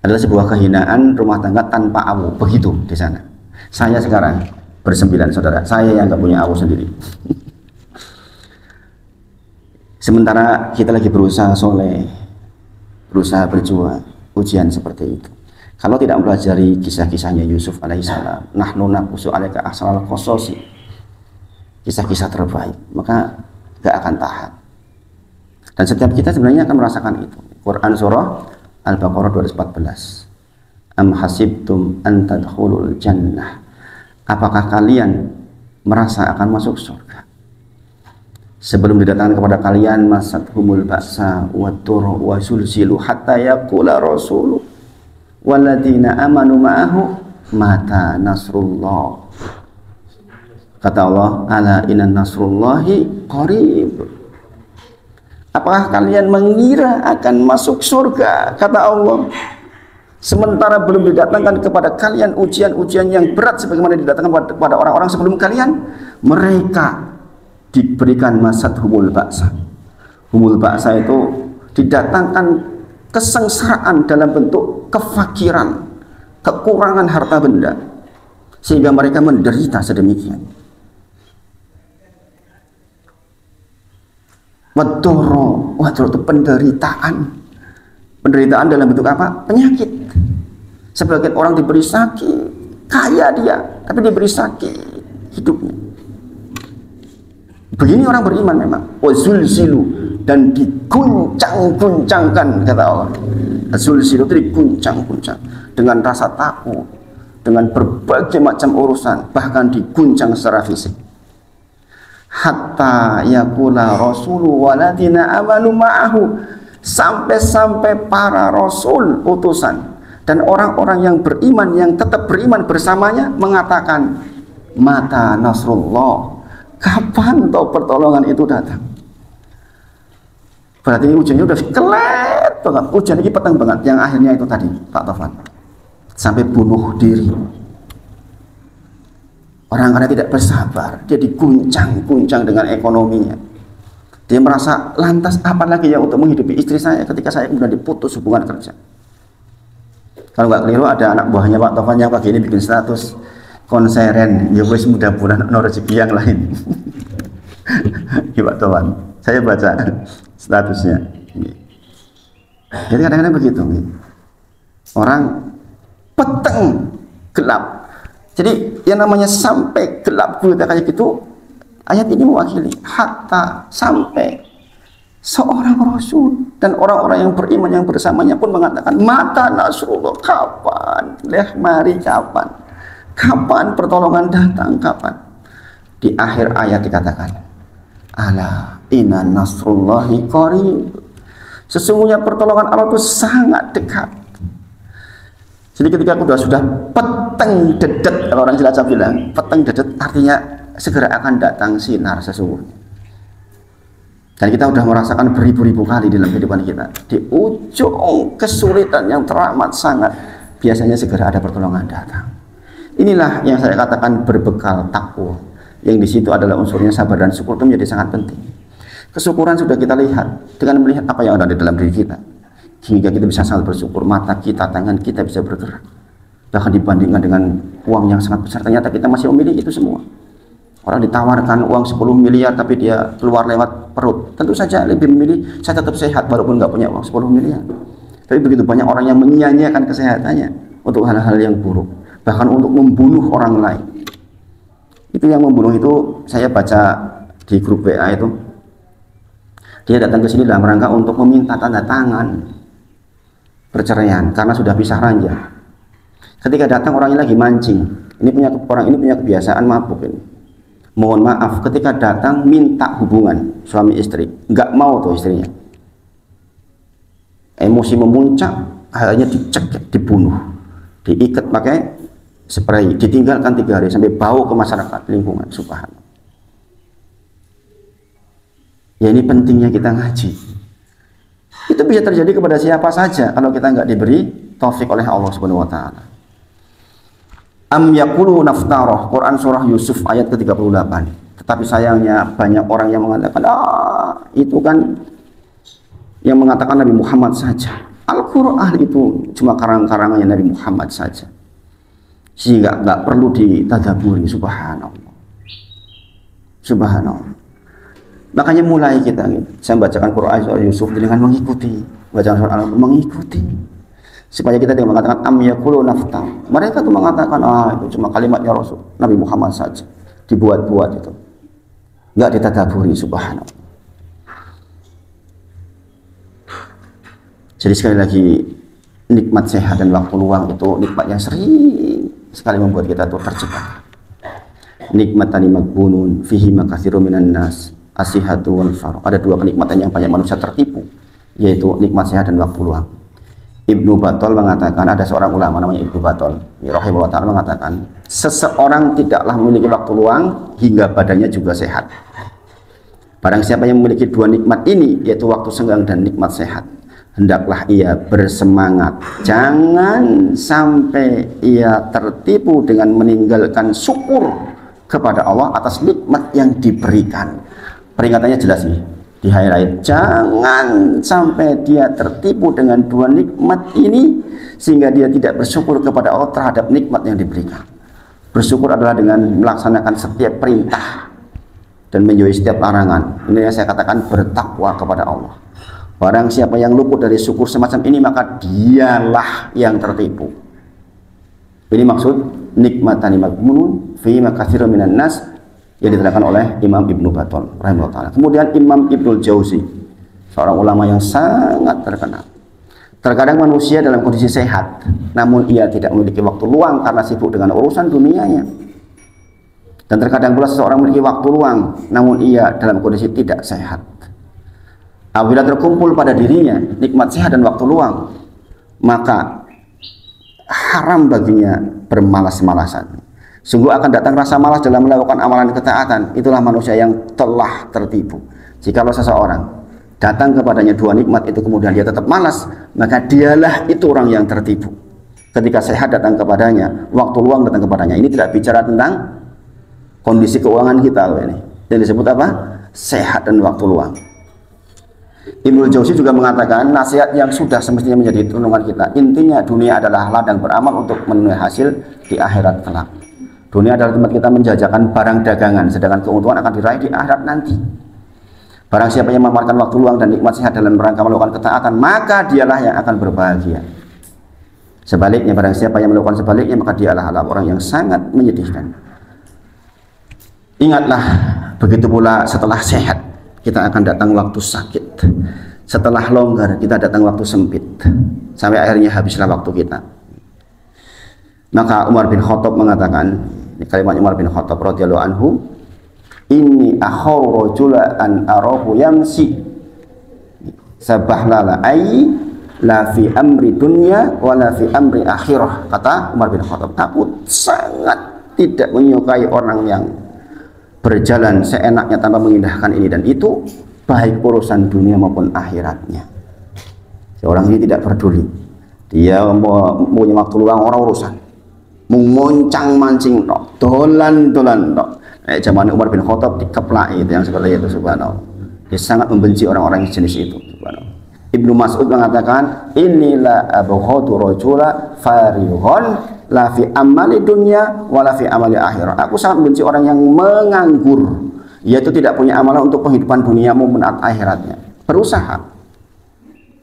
Adalah sebuah kehinaan rumah tangga tanpa awu, begitu di sana. Saya sekarang bersembilan saudara, saya yang nggak punya awu sendiri. Sementara kita lagi berusaha soleh, berusaha berjuang ujian seperti itu. Kalau tidak mempelajari kisah-kisahnya Yusuf alaihissalam, nahnu naqussu 'alaika ahsanal qasasi, kisah-kisah terbaik, maka gak akan tahan. Dan setiap kita sebenarnya akan merasakan itu. Quran surah Al-Baqarah 214. Am hasibtum an tadkhulul jannah. Apakah kalian merasa akan masuk surga sebelum didatangkan kepada kalian masathumul ba'sa wad-dharra wa zulzilu hatta yaqula rasulu walladzina amanu ma'ahu mata nasrullah. Kata Allah, ala inna nasrullahi qarib. Apakah kalian mengira akan masuk surga, kata Allah, sementara belum didatangkan kepada kalian ujian-ujian yang berat sebagaimana didatangkan kepada orang-orang sebelum kalian? Mereka diberikan masathumul ba'sa. Humul ba'sa itu didatangkan kesengsaraan dalam bentuk kefakiran, kekurangan harta benda, sehingga mereka menderita sedemikian. Wadoro itu penderitaan dalam bentuk apa? Penyakit. Sebagian orang diberi sakit, kaya dia, tapi diberi sakit hidupnya. Begini orang beriman memang. Wazulzilu, dan diguncang-guncangkan, kata Allah. Zulzilu itu diguncang-guncang dengan rasa takut, dengan berbagai macam urusan, bahkan diguncang secara fisik. Hatta yaqula rasulu waladina amanu ma'ahu, sampai-sampai para rasul utusan dan orang-orang yang beriman, yang tetap beriman bersamanya mengatakan, mata nasrullah, kapan toh pertolongan itu datang? Berarti ujiannya udah kelet banget, ujian ini petang banget, yang akhirnya itu tadi Pak Taufan sampai bunuh diri. Orang karena tidak bersabar, dia diguncang-guncang dengan ekonominya. Dia merasa, lantas apa lagi yang untuk menghidupi istri saya ketika saya kemudian diputus hubungan kerja. Kalau nggak keliru ada anak buahnya Pak Taufan yang pagi ini bikin status konseren, ya wes mudah-mudahan no rezeki yang lain. Ya Pak Taufan, saya baca statusnya. Jadi kadang-kadang begitu. Orang peteng gelap. Jadi yang namanya sampai gelap gulita kayak gitu, ayat ini mewakili hatta sampai seorang rasul dan orang-orang yang beriman yang bersamanya pun mengatakan, mata nasrullah, kapan? Mari kapan pertolongan datang, kapan? Di akhir ayat dikatakan, ala inna nasrullahi qarib, sesungguhnya pertolongan Allah itu sangat dekat. Jadi ketika sudah peteng dedet, kalau orang Cilacap bilang peteng dedet, artinya segera akan datang sinar sesungguhnya. Dan kita sudah merasakan beribu-ribu kali dalam kehidupan kita, di ujung kesulitan yang teramat sangat, biasanya segera ada pertolongan datang. Inilah yang saya katakan berbekal takwa, yang di situ adalah unsurnya sabar dan syukur itu menjadi sangat penting. Kesyukuran sudah kita lihat dengan melihat apa yang ada di dalam diri kita, hingga kita bisa sangat bersyukur, mata kita, tangan kita bisa bergerak. Bahkan dibandingkan dengan uang yang sangat besar, ternyata kita masih memilih itu semua. Orang ditawarkan uang 10 miliar tapi dia keluar lewat perut, tentu saja lebih memilih saya tetap sehat walaupun nggak punya uang 10 miliar. Tapi begitu banyak orang yang menyia-nyiakan kesehatannya untuk hal-hal yang buruk, bahkan untuk membunuh orang lain. Itu yang membunuh itu, saya baca di grup WA itu, dia datang ke sini dalam rangka untuk meminta tanda tangan perceraian karena sudah pisah ranjang. Ketika datang orangnya lagi mancing, orang ini punya kebiasaan mabuk ini. Mohon maaf, ketika datang minta hubungan suami istri, nggak mau tuh istrinya. Emosi memuncak, akhirnya dicek, dibunuh, diikat pakai spray, ditinggalkan 3 hari sampai bau ke masyarakat lingkungan. Subhanallah. Ya ini pentingnya kita ngaji. Itu bisa terjadi kepada siapa saja kalau kita nggak diberi taufik oleh Allah Subhanahu wa taala. Am yaqulu naftarah, Quran surah Yusuf ayat ke-38. Tetapi sayangnya banyak orang yang mengatakan, itu kan yang mengatakan Nabi Muhammad saja. Al-Quran itu cuma karang-karangannya Nabi Muhammad saja, sehingga nggak perlu ditadaburi. Subhanallah. Subhanallah. Makanya mulai kita, saya bacakan Quran surah Yusuf dengan mengikuti bacaan surat Al-Mulk mengikuti. Supaya kita tidak mengatakan am yaqulu nafta. Mereka tuh mengatakan itu cuma kalimatnya Rasul Nabi Muhammad saja, dibuat-buat itu. Enggak ditadaburi, subhanallah. Jadi sekali lagi, nikmat sehat dan waktu luang itu nikmat yang sering sekali membuat kita tuh terjebak. Nikmatan maghbunun fihi makatsirun minan nas as-sihhatu wal faragh. Ada dua kenikmatan yang banyak manusia tertipu, yaitu nikmat sehat dan waktu luang. Ibnu Battal mengatakan, ada seorang ulama namanya Ibnu Battal rahimahullah ta'ala mengatakan, seseorang tidaklah memiliki waktu luang hingga badannya juga sehat. Barang siapa yang memiliki dua nikmat ini, yaitu waktu senggang dan nikmat sehat, hendaklah ia bersemangat, jangan sampai ia tertipu dengan meninggalkan syukur kepada Allah atas nikmat yang diberikan. Peringatannya jelas nih, di highlight, jangan sampai dia tertipu dengan dua nikmat ini sehingga dia tidak bersyukur kepada Allah terhadap nikmat yang diberikan. Bersyukur adalah dengan melaksanakan setiap perintah dan menjauhi setiap larangan. Ini yang saya katakan bertakwa kepada Allah. Barang siapa yang luput dari syukur semacam ini, maka dialah yang tertipu. Ini maksud nikmatan maghbunun fi makatsirun minan nas yang diterangkan oleh Imam Ibnu Battal rahimahullah ta'ala. Kemudian Imam Ibnul Jauzi, seorang ulama yang sangat terkenal. Terkadang manusia dalam kondisi sehat, namun ia tidak memiliki waktu luang karena sibuk dengan urusan dunianya. Dan terkadang pula seseorang memiliki waktu luang, namun ia dalam kondisi tidak sehat. Apabila terkumpul pada dirinya nikmat sehat dan waktu luang, maka haram baginya bermalas-malasan. Sungguh akan datang rasa malas dalam melakukan amalan ketaatan. Itulah manusia yang telah tertipu. Jikalau seseorang datang kepadanya dua nikmat itu kemudian dia tetap malas, maka dialah itu orang yang tertipu. Ketika sehat datang kepadanya, waktu luang datang kepadanya. Ini tidak bicara tentang kondisi keuangan kita ini. Yang disebut apa? Sehat dan waktu luang. Ibnul Jauzi juga mengatakan nasihat yang sudah semestinya menjadi tuntunan kita. Intinya dunia adalah ladang beramal untuk menuai hasil di akhirat kelak. Dunia adalah tempat kita menjajakan barang dagangan, sedangkan keuntungan akan diraih di akhirat nanti. Barang siapa yang memanfaatkan waktu luang dan nikmat sehat dalam rangka melakukan ketaatan, maka dialah yang akan berbahagia. Sebaliknya, barang siapa yang melakukan sebaliknya, maka dialah orang yang sangat menyedihkan. Ingatlah, begitu pula setelah sehat kita akan datang waktu sakit. Setelah longgar kita datang waktu sempit, sampai akhirnya habislah waktu kita. Maka Umar bin Khattab mengatakan, kalimat Umar bin Khattab radhiyallahu anhu, inni akharu rajula an arahu yamsi sabahlala ay la fi amri dunya wa la fi amri akhirah. Kata Umar bin Khattab, aku sangat tidak menyukai orang yang berjalan seenaknya tanpa mengindahkan ini dan itu, baik urusan dunia maupun akhiratnya. Orang ini tidak peduli, dia punya waktu luang orang urusan, mengoncang mancing tok, dolan tok. Zaman Umar bin Khattab dikeplai itu yang seperti itu, subhanallah. Dia sangat membenci orang-orang jenis itu, subhanallah. Ibnu Mas'ud mengatakan, inilah abghadu rajula farihun la fi amali dunya wa la fi amali akhirah. Aku sangat membenci orang yang menganggur, yaitu tidak punya amalan untuk penghidupan dunia maupun akhiratnya. Berusaha.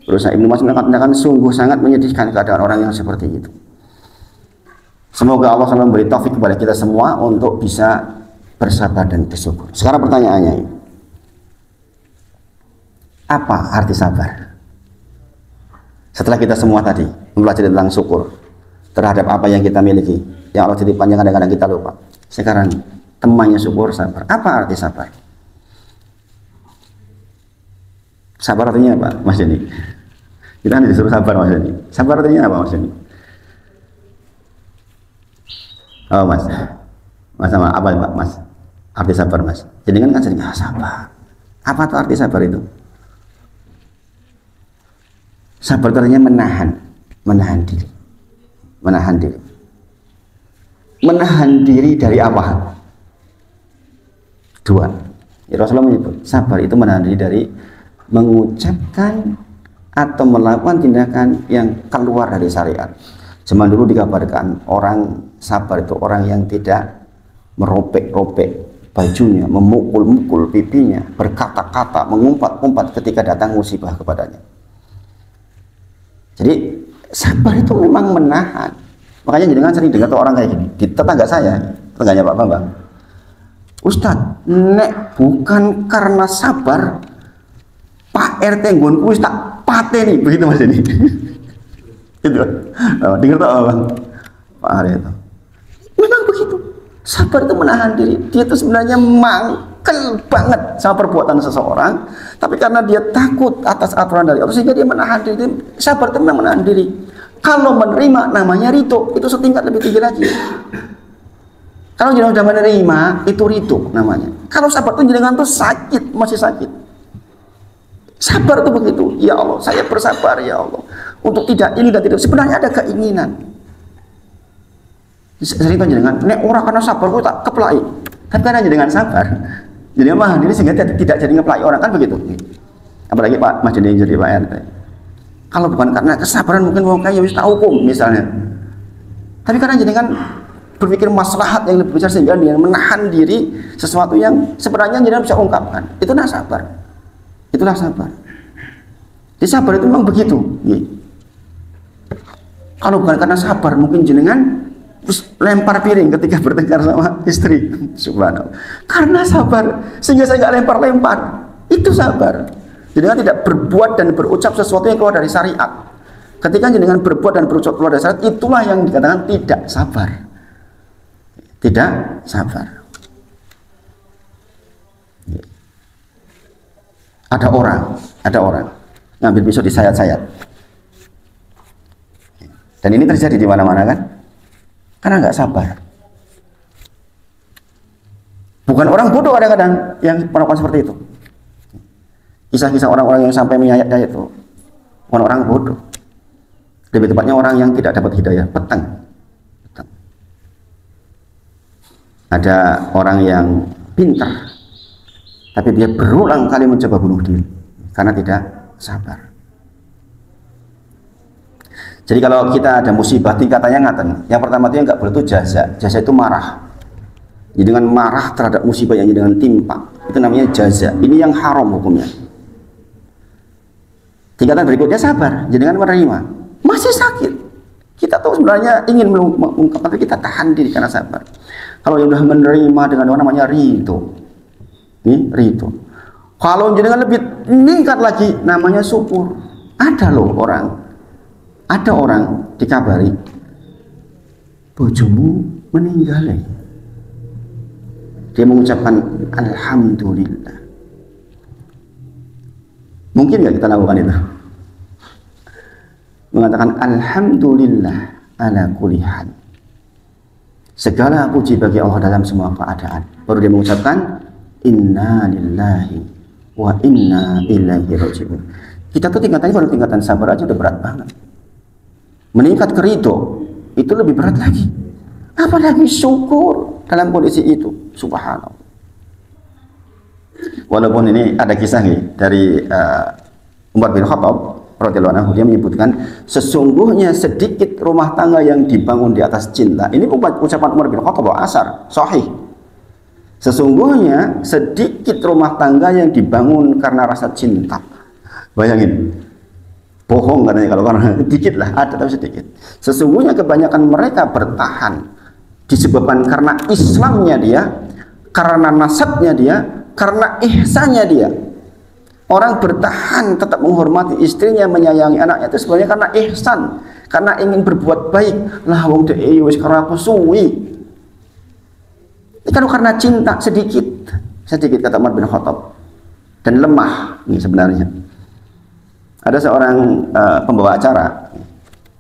Ibnu Mas'ud mengatakan sungguh sangat menyedihkan keadaan orang yang seperti itu. Semoga Allah selalu memberi taufik kepada kita semua untuk bisa bersabar dan bersyukur. Sekarang pertanyaannya, apa arti sabar? Setelah kita semua tadi mempelajari tentang syukur terhadap apa yang kita miliki, yang Allah titipkan yang kadang-kadang kita lupa. Sekarang temannya syukur, sabar. Apa arti sabar? Sabar artinya apa, Mas Jeni? Kita hanya disuruh sabar, Mas Jeni. Sabar artinya apa, Mas Jeni? Oh, Mas. Mas sama apa, Mas? Arti sabar, Mas. Jadi kan sering sabar. Apa tuh arti sabar itu? Sabar itu artinya menahan diri. Menahan diri. Menahan diri dari apa? Dua. Ya, Rasulullah menyebut sabar itu menahan diri dari mengucapkan atau melakukan tindakan yang keluar dari syariat. Zaman dulu dikabarkan orang sabar itu orang yang tidak meropek-ropek bajunya, memukul-mukul pipinya, berkata-kata, mengumpat-umpat ketika datang musibah kepadanya. Jadi sabar itu memang menahan. Makanya jenengan sering dengar tuh orang kayak gini di tetangga saya, tetangganya Pak Bambang. Ustadz, nek bukan karena sabar, Pak RT nggonku wis tak pateni, begitu Mas ini. Itu. Oh, dengar tuh Bang. Pak RT itu. Memang begitu. Sabar itu menahan diri. Dia itu sebenarnya mangkel banget sama perbuatan seseorang, tapi karena dia takut atas aturan dari Allah sehingga dia menahan diri. Sabar itu memang menahan diri. Kalau menerima namanya rito, itu setingkat lebih tinggi lagi. Kalau jenengan sudah menerima, itu rito namanya. Kalau sabar itu jenengan tuh sakit, masih sakit. Sabar itu begitu. Ya Allah, saya bersabar ya Allah untuk tidak ini dan tidak. Sebenarnya ada keinginan. Sering kan jenengan, nek orang karena sabar kok tak keplai. Tapi karena jenengan sabar, jadi mah ini sehingga tidak jadi ngeplai orang kan begitu. Apalagi Pak Mas Deni jadi Pak RT. Kalau bukan karena kesabaran mungkin wong kaya wis tak hukum misalnya. Tapi karena jenengan berpikir maslahat yang lebih besar sehingga dia menahan diri sesuatu yang sebenarnya jenengan bisa ungkapkan. Itulah sabar. Itulah sabar. Jadi sabar itu memang begitu. Kalau bukan karena sabar mungkin jenengan terus lempar piring ketika bertengkar sama istri. Subhanallah. Karena sabar sehingga saya nggak lempar-lempar. Itu sabar. Jenengan tidak berbuat dan berucap sesuatu yang keluar dari syariat. Ketika jenengan berbuat dan berucap keluar dari syariat, itulah yang dikatakan tidak sabar. Tidak sabar. Ada orang ngambil pisau disayat-sayat. Dan ini terjadi di mana-mana kan? Karena nggak sabar. Bukan orang bodoh kadang-kadang yang melakukan seperti itu. Kisah-kisah orang-orang yang sampai menyayat-nyayat itu bukan orang bodoh, lebih tepatnya orang yang tidak dapat hidayah, petang. Ada orang yang pintar tapi dia berulang kali mencoba bunuh diri karena tidak sabar. Jadi kalau kita ada musibah tingkatannya ngaten, yang pertama itu yang nggak boleh itu jaza itu marah. Jadi dengan marah terhadap musibah yang dengan timpa, itu namanya jaza. Ini yang haram hukumnya. Tingkatan berikutnya sabar, jenengan menerima, masih sakit. Kita tahu sebenarnya ingin mengungkapkan, tapi kita tahan diri karena sabar. Kalau yang sudah menerima dengan namanya rito, ini rito. Kalau jenengan lebih meningkat lagi, namanya syukur. Ada orang dikabari, bojomu meninggal. Dia mengucapkan alhamdulillah. Mungkin nggak kita lakukan itu? Mengatakan alhamdulillah ala kulli hal. Segala puji bagi Allah dalam semua keadaan. Baru dia mengucapkan inna lillahi wa inna ilaihi raji'un. Kita tuh tingkatannya baru tingkatan sabar aja udah berat banget. Meningkat ke ridho itu lebih berat lagi. Apalagi syukur dalam kondisi itu. Subhanallah. Walaupun ini ada kisah nih dari Umar bin Khattab radhiyallahu anhu, dia menyebutkan sesungguhnya sedikit rumah tangga yang dibangun di atas cinta. Ini ucapan Umar bin Khattab asar sahih. Sesungguhnya sedikit rumah tangga yang dibangun karena rasa cinta. Bayangin, bohong katanya kalau karena sedikit lah, ada tapi sedikit. Sesungguhnya kebanyakan mereka bertahan disebabkan karena Islamnya dia, karena nasabnya dia, karena ihsannya dia. Orang bertahan tetap menghormati istrinya, menyayangi anaknya itu sebenarnya karena ihsan, karena ingin berbuat baik. Lah wong dek wis karo aku suwi. Itu karena cinta sedikit kata Umar bin Khattab. Dan lemah ini sebenarnya. Ada seorang pembawa acara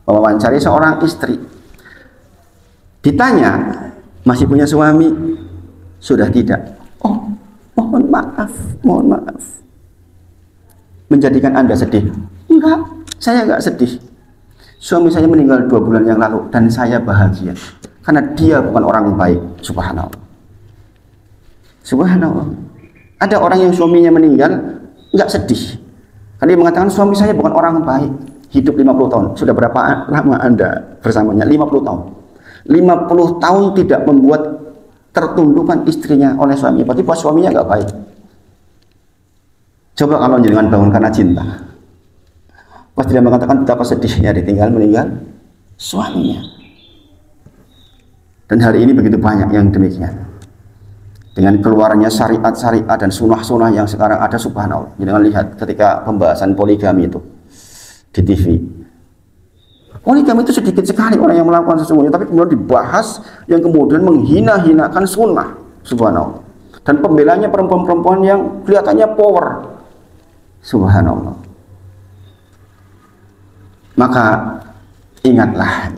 mewawancari seorang istri. Ditanya, masih punya suami? Sudah tidak. Oh, mohon maaf. Menjadikan Anda sedih? Enggak, saya enggak sedih. Suami saya meninggal 2 bulan yang lalu dan saya bahagia karena dia bukan orang baik. Subhanallah. Ada orang yang suaminya meninggal enggak sedih karena dia mengatakan suami saya bukan orang baik. Hidup 50 tahun. Sudah berapa lama Anda bersamanya? 50 tahun. 50 tahun tidak membuat tertundukkan istrinya oleh suaminya. Berarti pas suaminya enggak baik. Coba kalau jenengan bangun karena cinta, pas Pasti dia mengatakan betapa sedihnya ditinggal meninggal suaminya. Dan hari ini begitu banyak yang demikian. Dengan keluarnya syariat-syariat dan sunah-sunah yang sekarang ada, subhanallah. Jangan lihat ketika pembahasan poligami itu di TV. Poligami itu sedikit sekali orang yang melakukan sesungguhnya, tapi kemudian dibahas yang kemudian menghina-hinakan sunnah, subhanallah. Dan pembelanya perempuan-perempuan yang kelihatannya power, subhanallah. Maka ingatlah,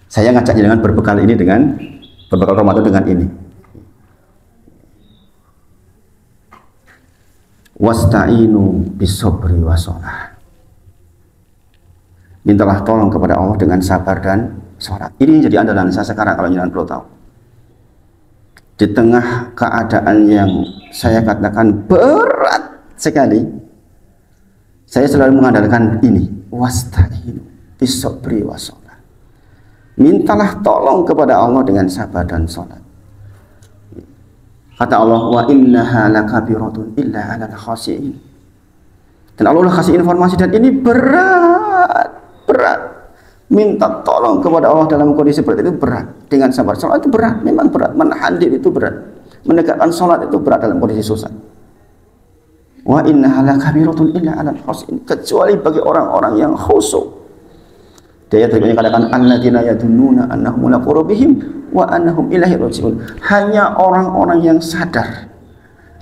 saya ngajak jangan berbekal ini dengan berbekal Ramadan dengan ini. Wasta'inu bisobri wasolah. Mintalah tolong kepada Allah dengan sabar dan sholat. Ini jadi andalan saya sekarang kalau jangan perlu tahu. Di tengah keadaan yang saya katakan berat sekali, saya selalu mengandalkan ini. Wasta'inu bisobri wasolah. Mintalah tolong kepada Allah dengan sabar dan sholat. Kata Allah, wa innaha lakabiratun illa 'alal khashi'in. Dan Allah kasih informasi, dan ini berat. Minta tolong kepada Allah dalam kondisi seperti itu berat. Dengan sabar, sholat itu berat, memang berat. Menahan diri itu berat. Menegakkan sholat itu berat dalam kondisi susah. Wa innaha lakabiratun illa 'alal khashi'in. Kecuali bagi orang-orang yang khusyuk. Dia terkadang katakan alladzina yadunnuna annahum mulaqu rabbihim wa annahum ilaihi raji'un. Hanya orang-orang yang sadar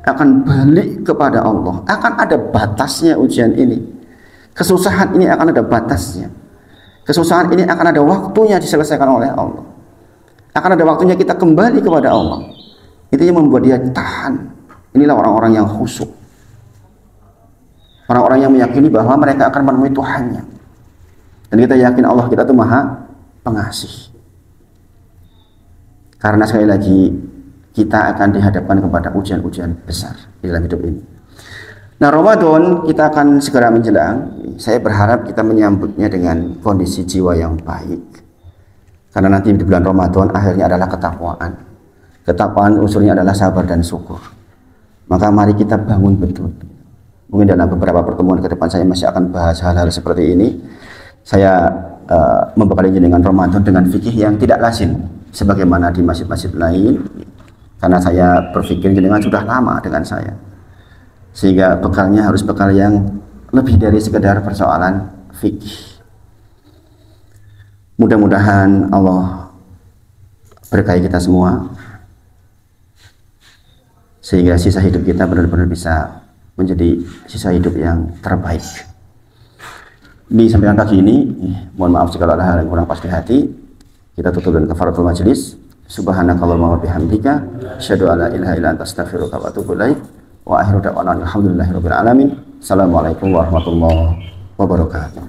akan balik kepada Allah. Akan ada batasnya ujian ini. Kesusahan ini akan ada batasnya. Kesusahan ini akan ada waktunya diselesaikan oleh Allah. Akan ada waktunya kita kembali kepada Allah. Itu yang membuat dia tahan. Inilah orang-orang yang khusyuk. Orang-orang yang meyakini bahwa mereka akan menemui Tuhannya. Dan kita yakin Allah kita itu maha pengasih. Karena sekali lagi kita akan dihadapkan kepada ujian-ujian besar di dalam hidup ini. Nah, Ramadan kita akan segera menjelang. Saya berharap kita menyambutnya dengan kondisi jiwa yang baik. Karena nanti di bulan Ramadan akhirnya adalah ketakwaan. Ketakwaan unsurnya adalah sabar dan syukur. Maka mari kita bangun betul. Mungkin dalam beberapa pertemuan ke depan saya masih akan bahas hal-hal seperti ini. Saya membekali dengan Ramadan dengan fikih yang tidak lazim sebagaimana di masjid-masjid lain, karena saya berpikir dengan sudah lama dengan saya, sehingga bekalnya harus bekal yang lebih dari sekedar persoalan fikih. Mudah-mudahan Allah berkahi kita semua sehingga sisa hidup kita benar-benar bisa menjadi sisa hidup yang terbaik. Disampaikan pagi ini, mohon maaf jika ada hal yang kurang pas di hati. Kita tutup dengan kafaratul majlis. Subhanakallahumma wa bihamdika, asyhadu an la ilaha illa anta astaghfiruka wa atubu ilaik. Wa akhiru da'wana alhamdulillahirabbil alamin. Assalamualaikum warahmatullahi wabarakatuh.